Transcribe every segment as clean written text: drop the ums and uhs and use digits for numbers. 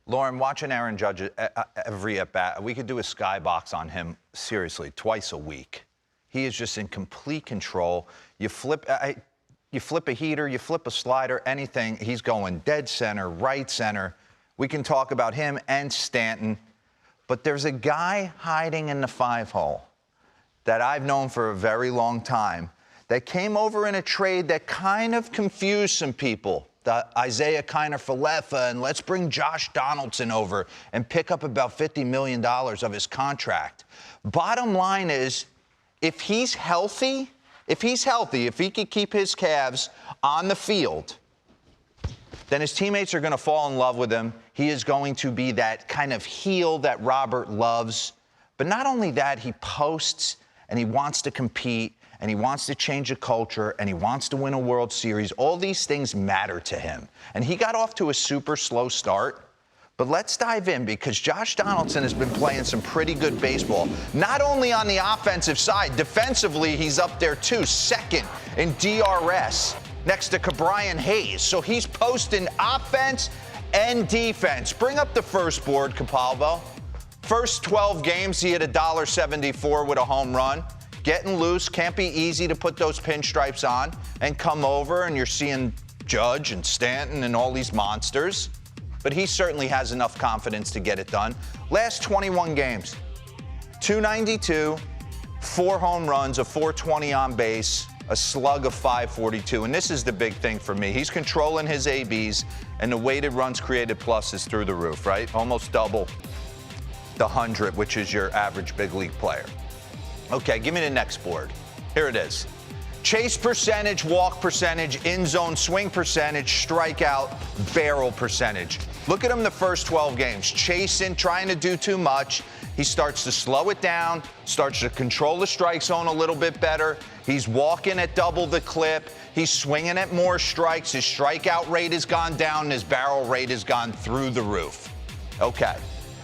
Lauren, watching Aaron Judge every at-bat, we could do a skybox on him, seriously, twice a week. He is just in complete control. You flip a heater, you flip a slider, anything, he's going dead center, right center. We can talk about him and Stanton. But there's a guy hiding in the 5-hole that I've known for a very long time that came over in a trade that kind of confused some people. The Isaiah Kiner-Falefa, and let's bring Josh Donaldson over and pick up about $50 million of his contract. Bottom line is, if he's healthy, if he could keep his calves on the field, then his teammates are going to fall in love with him. He is going to be that kind of heel that Robert loves. But not only that, he posts and he wants to compete and he wants to change a culture and he wants to win a World Series. All these things matter to him. And he got off to a super slow start. But let's dive in, because Josh Donaldson has been playing some pretty good baseball. Not only on the offensive side, defensively, he's up there too, second in DRS next to Ke'Bryan Hayes. So he's posting offense and defense. Bring up the first board, Capalbo. First 12 games, he hit $1.74 with a home run. Getting loose, can't be easy to put those pinstripes on and come over, and you're seeing Judge and Stanton and all these monsters. But he certainly has enough confidence to get it done. Last 21 games, 292, 4 home runs, a 420 on base, a slug of 542. And this is the big thing for me. He's controlling his ABs, and the weighted runs created plus is through the roof, right? Almost double the 100, which is your average big league player. Okay, give me the next board. Here it is. Chase percentage, walk percentage, in-zone swing percentage, strikeout, barrel percentage. Look at him the first 12 games. Chasing, trying to do too much. He starts to slow it down, starts to control the strike zone a little bit better. He's walking at double the clip. He's swinging at more strikes. His strikeout rate has gone down. His barrel rate has gone through the roof. Okay.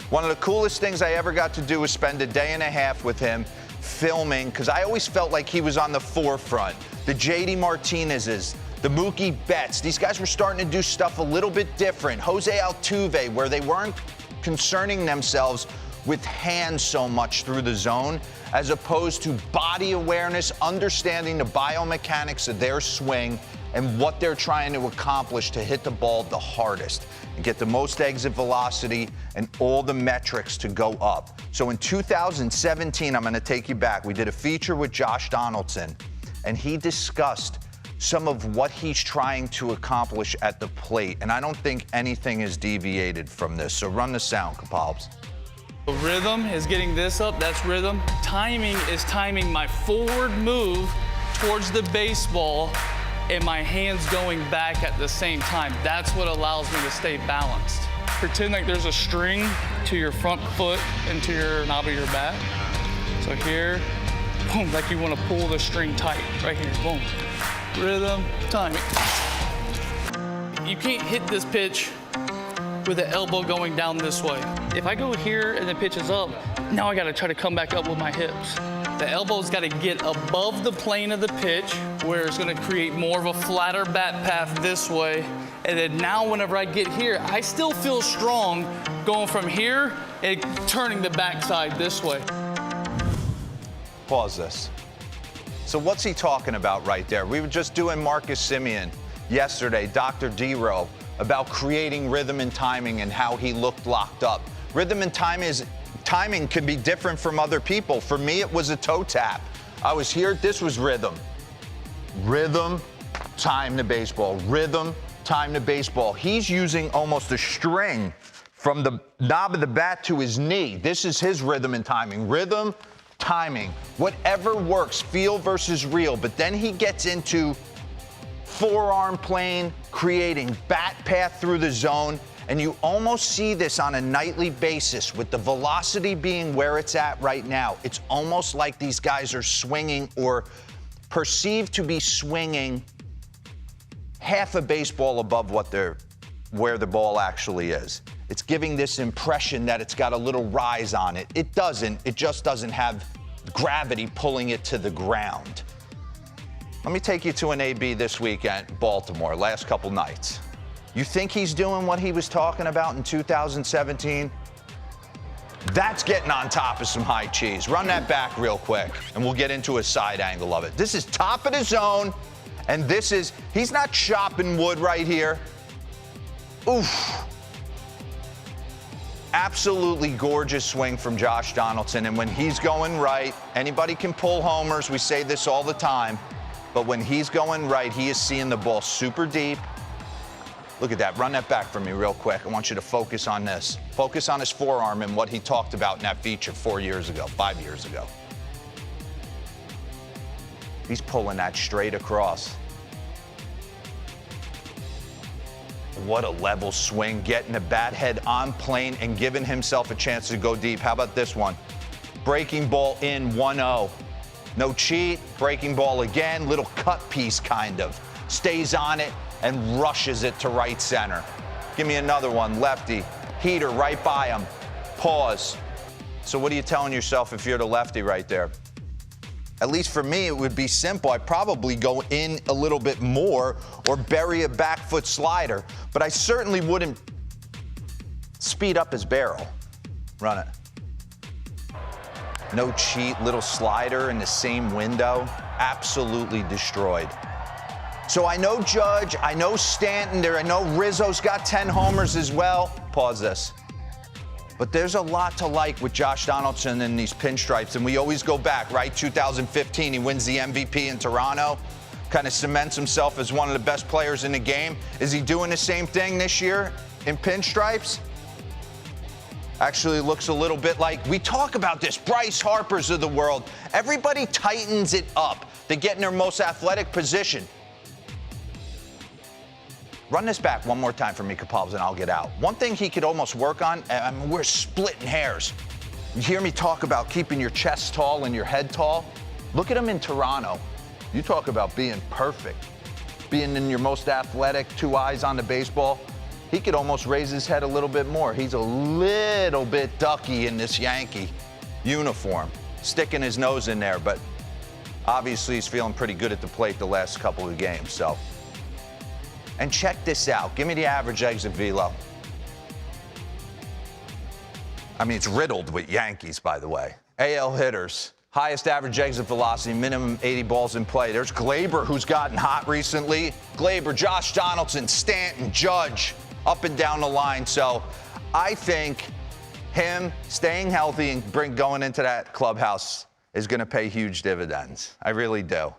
One of the coolest things I ever got to do was spend a day and a half with him filming, because I always felt like he was on the forefront. The JD Martinez's, the Mookie Betts, these guys were starting to do stuff a little bit different. Jose Altuve, where they weren't concerning themselves with hands so much through the zone, as opposed to body awareness, understanding the biomechanics of their swing and what they're trying to accomplish to hit the ball the hardest and get the most exit velocity and all the metrics to go up. So in 2017, I'm going to take you back. We did a feature with Josh Donaldson, and he discussed some of what he's trying to accomplish at the plate. And I don't think anything is deviated from this. So run the sound, Capalbs. The rhythm is getting this up. That's rhythm. Timing is timing my forward move towards the baseball and my hands going back at the same time. That's what allows me to stay balanced. Pretend like there's a string to your front foot and to your knob of your bat. So here, boom, like you want to pull the string tight. Right here, boom. Rhythm, timing. You can't hit this pitch with the elbow going down this way. If I go here and the pitch is up, now I gotta try to come back up with my hips. The elbow's gotta get above the plane of the pitch, where it's gonna create more of a flatter bat path this way. And then now whenever I get here, I still feel strong going from here and turning the backside this way. Pause this. So what's he talking about right there? We were just doing Marcus Semien yesterday, Dr. DeRosa, about creating rhythm and timing and how he looked locked up. Rhythm and timing can be different from other people. For me, it was a toe tap. I was here, this was rhythm. Rhythm, time to baseball. Rhythm, time to baseball. He's using almost a string from the knob of the bat to his knee. This is his rhythm and timing. Rhythm, timing, whatever works, feel versus real. But then he gets into forearm plane, creating bat path through the zone, and you almost see this on a nightly basis with the velocity being where it's at right now. It's almost like these guys are swinging, or perceived to be swinging, half a baseball above where the ball actually is. It's giving this impression that it's got a little rise on it. It doesn't. It just doesn't have gravity pulling it to the ground. Let me take you to an AB this weekend, Baltimore, last couple nights. You think he's doing what he was talking about in 2017? That's getting on top of some high cheese. Run that back real quick, and we'll get into a side angle of it. This is top of the zone, and this is, he's not chopping wood right here. Oof. Absolutely gorgeous swing from Josh Donaldson, and when he's going right, anybody can pull homers. We say this all the time, but when he's going right, he is seeing the ball super deep. Look at that. Run that back for me real quick. I want you to focus on this. Focus on his forearm and what he talked about in that feature 5 years ago. He's pulling that straight across. What a level swing, getting the bat head on plane and giving himself a chance to go deep. How about this one? Breaking ball in 1-0. No cheat, breaking ball again, little cut piece kind of. Stays on it and rushes it to right center. Give me another one, lefty. Heater right by him. Pause. So what are you telling yourself if you're the lefty right there? At least for me, it would be simple. I'd probably go in a little bit more or bury a back foot slider, but I certainly wouldn't speed up his barrel. Run it. No cheat, little slider in the same window. Absolutely destroyed. So I know Judge, I know Stanton there, I know Rizzo's got 10 homers as well. Pause this. But there's a lot to like with Josh Donaldson in these pinstripes, and we always go back, right? 2015, he wins the MVP in Toronto, kind of cements himself as one of the best players in the game. Is he doing the same thing this year in pinstripes? Actually looks a little bit like, we talk about this, Bryce Harper's of the world. Everybody tightens it up. They get in their most athletic position. Run this back one more time for me, Kapalbs, and I'll get out. One thing he could almost work on, I mean, we're splitting hairs. You hear me talk about keeping your chest tall and your head tall? Look at him in Toronto. You talk about being perfect, being in your most athletic, 2 eyes on the baseball. He could almost raise his head a little bit more. He's a little bit ducky in this Yankee uniform, sticking his nose in there, but obviously he's feeling pretty good at the plate the last couple of games, so. And check this out. Give me the average exit velo. I mean, it's riddled with Yankees, by the way. AL hitters, highest average exit velocity, minimum 80 balls in play. There's Glaber, who's gotten hot recently. Glaber, Josh Donaldson, Stanton, Judge, up and down the line. So I think him staying healthy and going into that clubhouse is going to pay huge dividends. I really do.